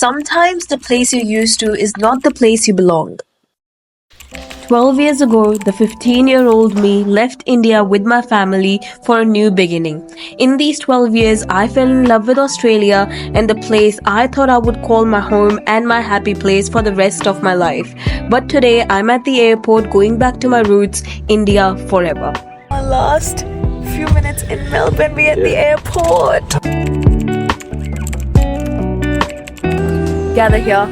Sometimes the place you're used to is not the place you belong. 12 years ago, the 15-year-old me left India with my family for a new beginning. In these 12 years, I fell in love with Australia and the place I thought I would call my home and my happy place for the rest of my life. But today, I'm at the airport going back to my roots, India forever. Our last few minutes in Melbourne, we're at the airport. Gather here.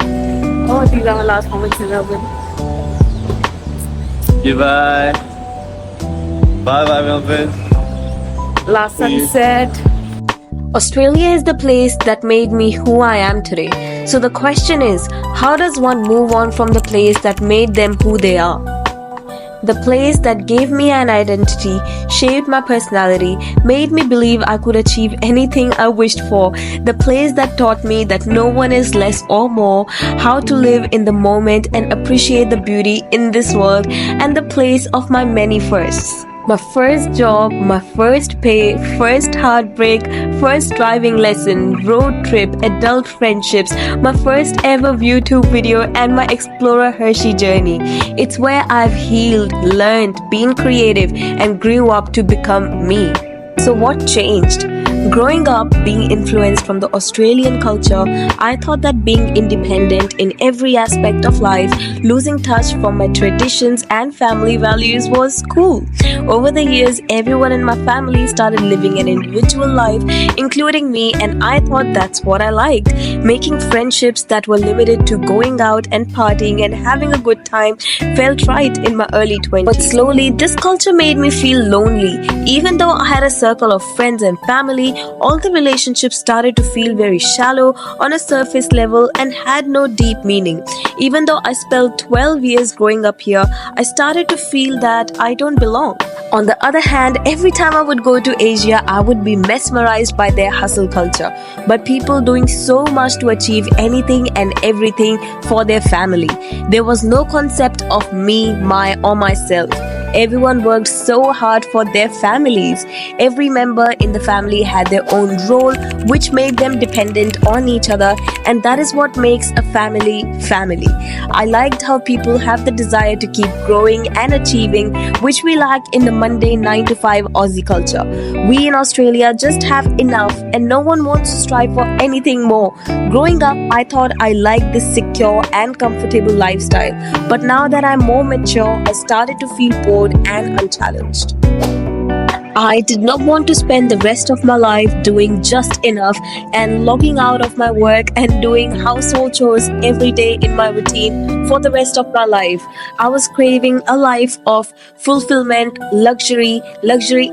Oh, these are my last moments in Melbourne. Goodbye. Bye bye, Melbourne. Last sunset. Australia is the place that made me who I am today. So the question is, how does one move on from the place that made them who they are? The place that gave me an identity, shaped my personality, made me believe I could achieve anything I wished for. The place that taught me that no one is less or more, how to live in the moment and appreciate the beauty in this world, and the place of my many firsts. My first job, my first pay, first heartbreak, first driving lesson, road trip, adult friendships, my first ever YouTube video, and my Explorer Hershey journey. It's where I've healed, learned, been creative, and grew up to become me. So what changed? Growing up, being influenced from the Australian culture, I thought that being independent in every aspect of life, losing touch from my traditions and family values was cool. Over the years, everyone in my family started living an individual life, including me, and I thought that's what I liked. Making friendships that were limited to going out and partying and having a good time felt right in my early 20s. But slowly, this culture made me feel lonely. Even though I had a circle of friends and family, all the relationships started to feel very shallow on a surface level and had no deep meaning. Even though I spent 12 years growing up here, I started to feel that I don't belong. On the other hand, every time I would go to Asia, I would be mesmerized by their hustle culture, by people doing so much to achieve anything and everything for their family. There was no concept of me, my, or myself. Everyone worked so hard for their families. Every member in the family had their own role, which made them dependent on each other, and that is what makes a family family. I liked how people have the desire to keep growing and achieving, which we lack in the Monday 9 to 5 Aussie culture. We in Australia just have enough and no one wants to strive for anything more. Growing up, I thought I liked this secure and comfortable lifestyle, but now that I'm more mature, I started to feel bored and unchallenged. I did not want to spend the rest of my life doing just enough and logging out of my work and doing household chores every day in my routine for the rest of my life. I was craving a life of fulfillment, luxury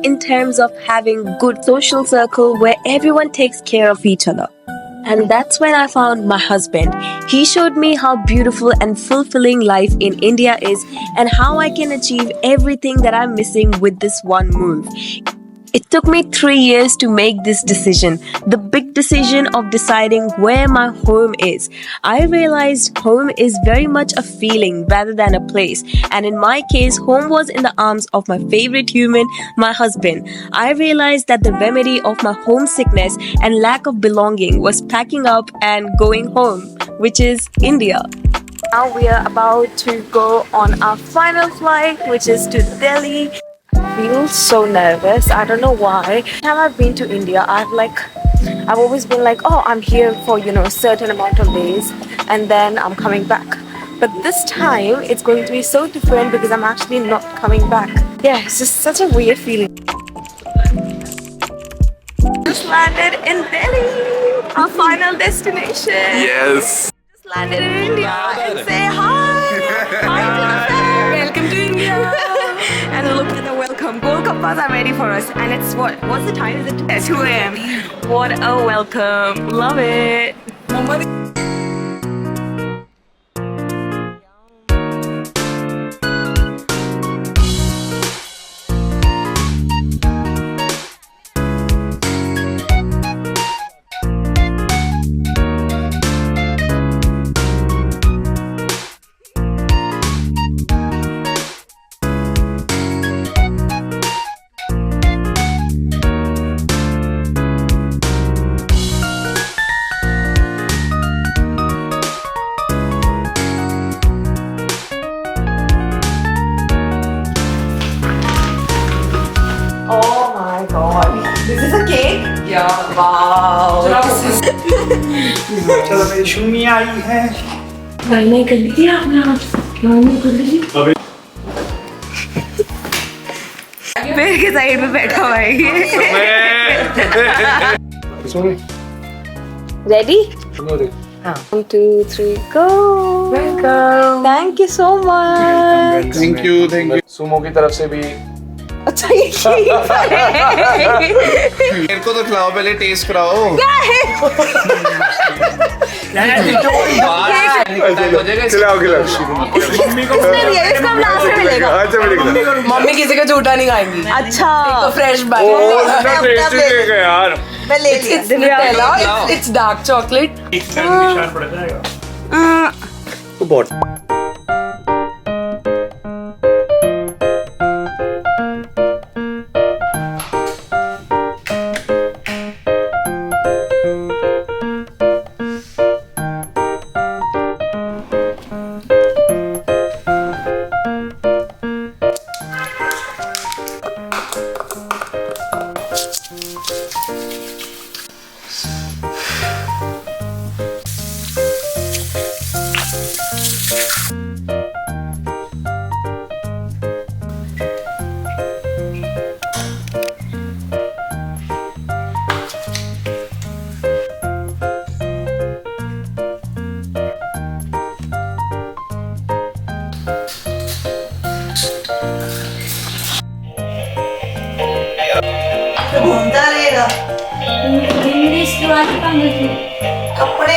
in terms of having good social circle where everyone takes care of each other. And that's when I found my husband. He showed me how beautiful and fulfilling life in India is and how I can achieve everything that I'm missing with this one move. It took me 3 years to make this decision, the big decision of deciding where my home is. I realized home is very much a feeling rather than a place. And in my case, home was in the arms of my favorite human, my husband. I realized that the remedy of my homesickness and lack of belonging was packing up and going home, which is India. Now we are about to go on our final flight, which is to Delhi. I feel so nervous. I don't know why. Every time I've been to India, I've always been like, oh, I'm here for, a certain amount of days and then I'm coming back. But this time it's going to be so different because I'm actually not coming back. Yeah, it's just such a weird feeling. Just landed in Delhi, our final destination. Yes. Just landed in India and say hi. Hi to the fam. Welcome to India. And look at the welcome. Golgappas are ready for us. And it's what's the time? Is it 2 a.m.? What a welcome. Love it. चलो मेरी शुमी आई है। नहीं कर लीजिए आपने पेड़ के side में बैठा हुआ है ये। Ready? 1, 2, 3, go. Welcome. Thank you so much. Thank you Sumo की तरफ से भी अच्छा ये मेरे को तो खिलाओ, पहले टेस्ट कराओ। खिलाओ इसका लास्ट में मिलेगा। अच्छा मिलेगा। मम्मी किसी का झूठा नहीं खाएंगी। अच्छा फ्रेश यार मैं ले लिया। It's dark chocolate. निशान पड़ जाएगा। घूमता रहेगा कपड़े।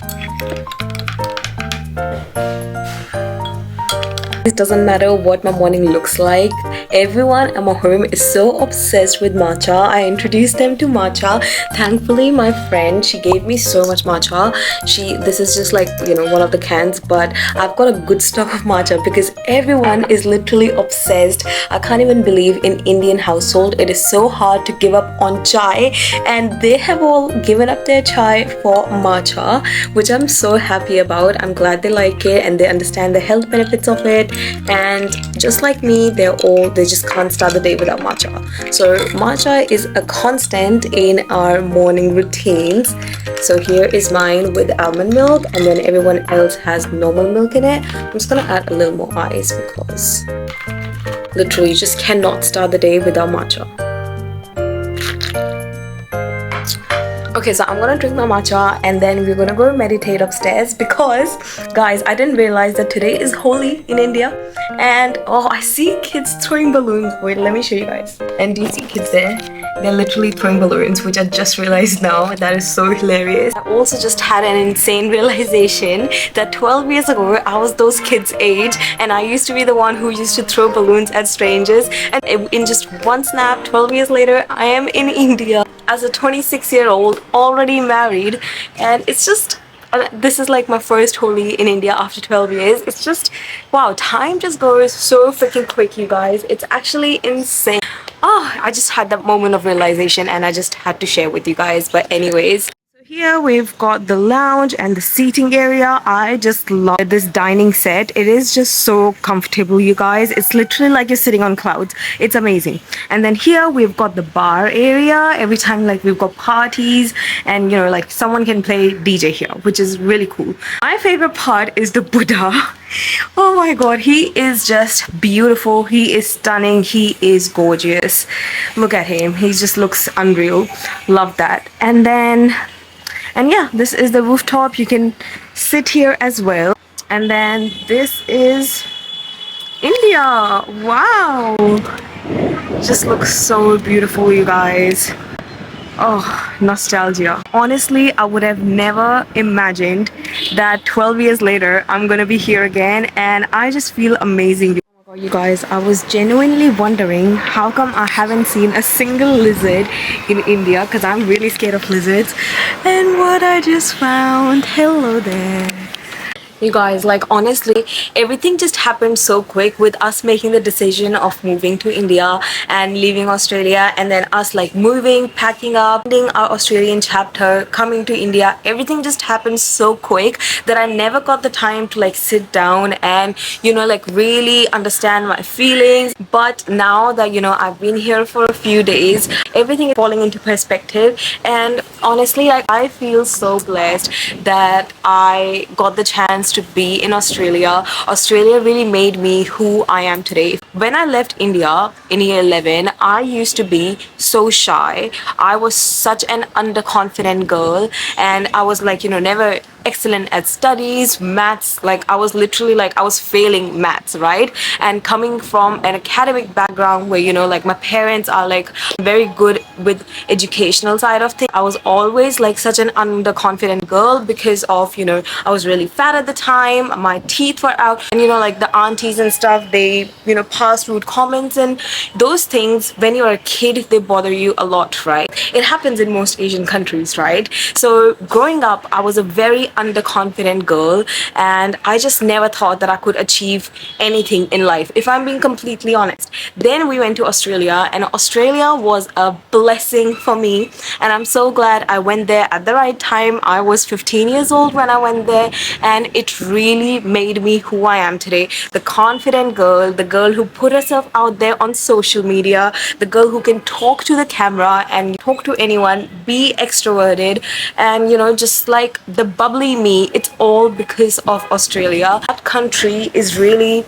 It doesn't matter what my morning looks like. Everyone at my home is so obsessed with matcha. I introduced them to matcha. Thankfully, my friend, she gave me so much matcha. This is just like, one of the cans, but I've got a good stock of matcha because everyone is literally obsessed. I can't even believe in Indian household, it is so hard to give up on chai, and they have all given up their chai for matcha, which I'm so happy about. I'm glad they like it and they understand the health benefits of it. And just like me, they just can't start the day without matcha. So matcha is a constant in our morning routines. So here is mine with almond milk, and then everyone else has normal milk in it. I'm just gonna add a little more ice because literally you just cannot start the day without matcha. Okay, so I'm gonna drink my matcha and then we're gonna go meditate upstairs because, guys, I didn't realize that today is Holi in India. And I see kids throwing balloons. Wait, let me show you guys. And do you see kids there? They're literally throwing balloons, which I just realized now. That is so hilarious. I also just had an insane realization that 12 years ago, I was those kids' age and I used to be the one who used to throw balloons at strangers. And in just one snap, 12 years later, I am in India as a 26-year-old, already married. And it's just, this is like my first Holi in India after 12 years. It's just, wow, time just goes so freaking quick, you guys. It's actually insane. I just had that moment of realization and I just had to share with you guys. But anyways, so here we've got the lounge and the seating area. I just love this dining set. It is just so comfortable, you guys. It's literally like you're sitting on clouds. It's amazing. And then here we've got the bar area. Every time like we've got parties and like someone can play DJ here, which is really cool. My favorite part is the Buddha. Oh my god, he is just beautiful. He is stunning. He is gorgeous. Look at him. He just looks unreal. Love that. And yeah, this is the rooftop. You can sit here as well. And then this is India. Wow, just looks so beautiful, you guys. Oh, nostalgia. Honestly, I would have never imagined that 12 years later I'm gonna be here again, and I just feel amazing. Oh my god, you guys, I was genuinely wondering how come I haven't seen a single lizard in India, because I'm really scared of lizards. And what I just found, hello there. You guys, like honestly, everything just happened so quick with us making the decision of moving to India and leaving Australia, and then us like moving, packing up, ending our Australian chapter, coming to India. Everything just happened so quick that I never got the time to like sit down and, you know, like really understand my feelings. But now that, you know, I've been here for a few days, everything is falling into perspective. And honestly, like I feel so blessed that I got the chance to be in Australia. Australia really made me who I am today. When I left India in year 11, I used to be so shy. I was such an underconfident girl, and I was like, you know, never excellent at studies, maths. Like I was literally like I was failing maths, right? And coming from an academic background where, you know, like my parents are like very good with educational side of things, I was always like such an underconfident girl because of, you know, I was really fat at the time, my teeth were out, and you know, like the aunties and stuff, they, you know, pass rude comments, and those things when you're a kid, they bother you a lot, right? It happens in most Asian countries, right? So growing up, I was a very underconfident girl, and I just never thought that I could achieve anything in life, if I'm being completely honest. Then we went to Australia, and Australia was a blessing for me, and I'm so glad I went there at the right time. I was 15 years old when I went there, and it really made me who I am today. The confident girl, the girl who put herself out there on social media, the girl who can talk to the camera and talk to anyone, be extroverted, and you know, just like the bubbly me. It's all because of Australia. That country is really,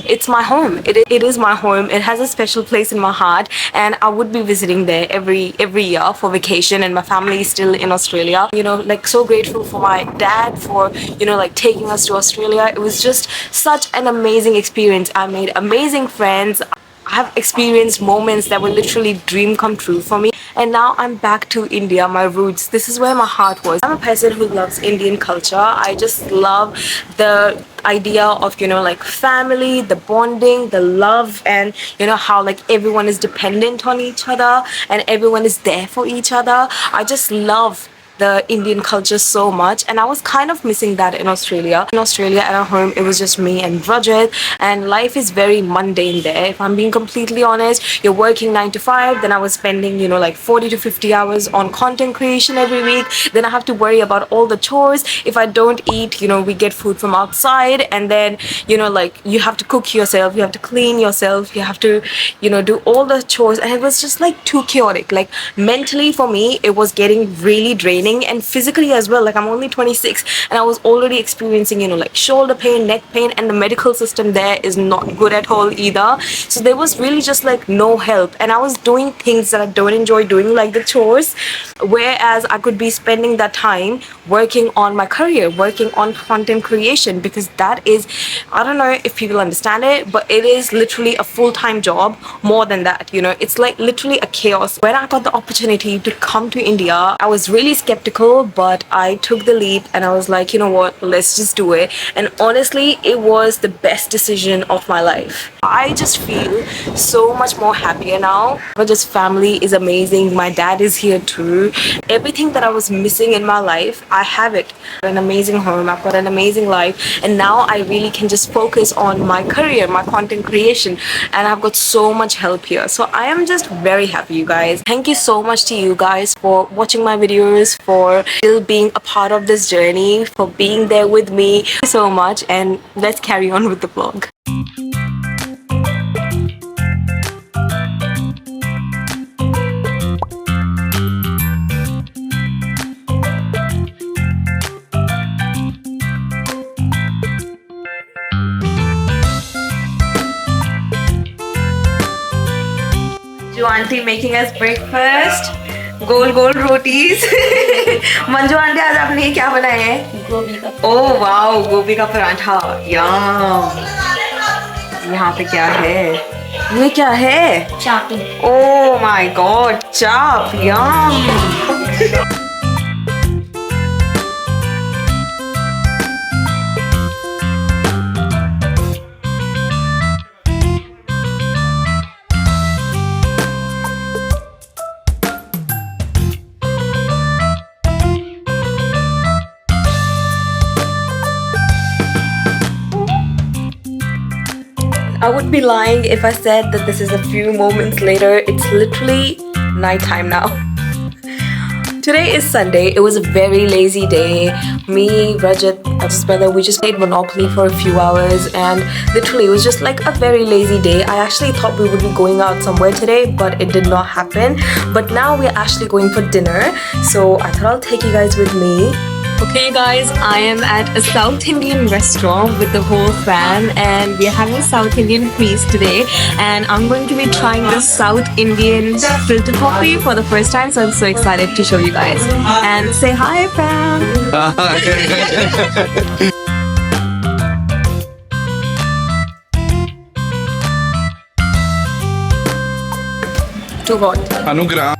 it's my home. It is my home. It has a special place in my heart, and I would be visiting there every year for vacation, and my family is still in Australia. You know, like so grateful for my dad for, you know, like taking us to Australia. It was just such an amazing experience. I made amazing friends. I have experienced moments that were literally dream come true for me. And now I'm back to India, my roots. This is where my heart was. I'm a person who loves Indian culture. I just love the idea of, you know, like family, the bonding, the love, and you know how like everyone is dependent on each other and everyone is there for each other. I just love the Indian culture so much, and I was kind of missing that in Australia. In Australia at our home, it was just me and Rajat, and life is very mundane there. If I'm being completely honest, you're working 9 to 5, then I was spending, you know, like 40 to 50 hours on content creation every week. Then I have to worry about all the chores. If I don't eat, you know, we get food from outside, and then, you know, like you have to cook yourself, you have to clean yourself, you have to, you know, do all the chores, and it was just like too chaotic. Like mentally for me, it was getting really draining, and physically as well. Like I'm only 26, and I was already experiencing, you know, like shoulder pain, neck pain, and the medical system there is not good at all either. So there was really just like no help, and I was doing things that I don't enjoy doing, like the chores, whereas I could be spending that time working on my career, working on content creation, because that is, I don't know if people understand it, but it is literally a full-time job. More than that, you know, it's like literally a chaos. When I got the opportunity to come to India, I was really skeptical, but I took the leap, and I was like, you know what, let's just do it. And honestly, it was the best decision of my life. I just feel so much more happier now. But just family is amazing. My dad is here too. Everything that I was missing in my life, I have it. An amazing home, I've got an amazing life, and now I really can just focus on my career, my content creation, and I've got so much help here. So I am just very happy, you guys. Thank you so much to you guys for watching my videos, for still being a part of this journey, for being there with me. Thank you so much, and let's carry on with the vlog. Manju auntie making us breakfast. Goal goal rotis Manju aunty आज आपने क्या बनाया है? गोभी का। Oh wow, गोभी का पराठा। यम। यहाँ पे क्या है? ये क्या है? चाप। ओह माय गॉड, चाप। यम। I would be lying if I said that this is a few moments later. It's literally nighttime now. Today is Sunday. It was a very lazy day. Me, Rajat, his brother, we just played Monopoly for a few hours, and literally it was just like a very lazy day. I actually thought we would be going out somewhere today, but it did not happen. But now we're actually going for dinner, so I thought I'll take you guys with me. Okay guys, I am at a South Indian restaurant with the whole fam, and we are having South Indian feast today, and I'm going to be trying this South Indian filter coffee for the first time, so I'm so excited to show you guys. And say hi fam! Too hot. Anugrah.